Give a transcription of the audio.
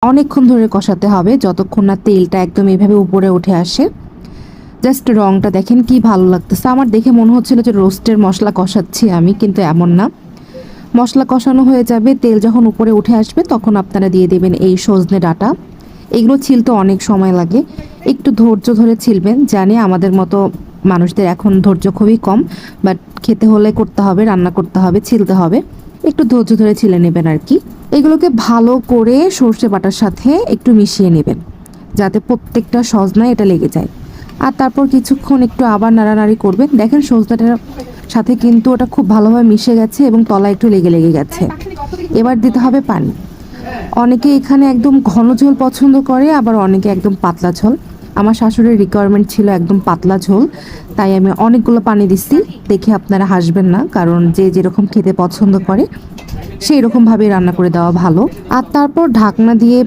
অনেকক্ষণ ধরে কষাতে হবে, যতক্ষণ না তেলটা একদম এভাবে উপরে উঠে আসে। জাস্ট রংটা দেখেন কি ভালো লাগতেছে। আমার দেখে মনে হচ্ছিল যে রোস্টের মশলা কষাচ্ছি আমি, কিন্তু এমন না। মশলা কষানো হয়ে যাবে, তেল যখন উপরে উঠে আসবে তখন আপনারা দিয়ে দেবেন এই সজনে ডাঁটা। এগুলো ছিলতে অনেক সময় লাগে, একটু ধৈর্য ধরে ছিলবেন। জানি আমাদের মতো মানুষদের এখন ধৈর্য খুবই কম, বাট খেতে হলে করতে হবে, রান্না করতে হবে, ছিলতে হবে। একটু ধৈর্য ধরে ছিলে নেবেন আর কি। এগুলোকে ভালো করে সর্ষে বাটার সাথে একটু মিশিয়ে নেবেন, যাতে প্রত্যেকটা সজনায় এটা লেগে যায়। আর তারপর কিছুক্ষণ একটু আবার নাড়ানাড়ি করবেন। দেখেন সজনাটার সাথে কিন্তু ওটা খুব ভালোভাবে মিশে গেছে এবং তলা একটু লেগে লেগে গেছে। এবার দিতে হবে পানি। অনেকে এখানে একদম ঘন ঝোল পছন্দ করে, আবার অনেকে একদম পাতলা ঝোল। আমার শাশুড়ির রিকোয়ারমেন্ট ছিল একদম পাতলা ঝোল, তাই আমি অনেকগুলো পানি দিচ্ছি। দেখে আপনারা হাসবেন না, কারণ যে যেরকম খেতে পছন্দ করে সেই রকমভাবে রান্না করে দেওয়া ভালো। আর তারপর ঢাকনা দিয়ে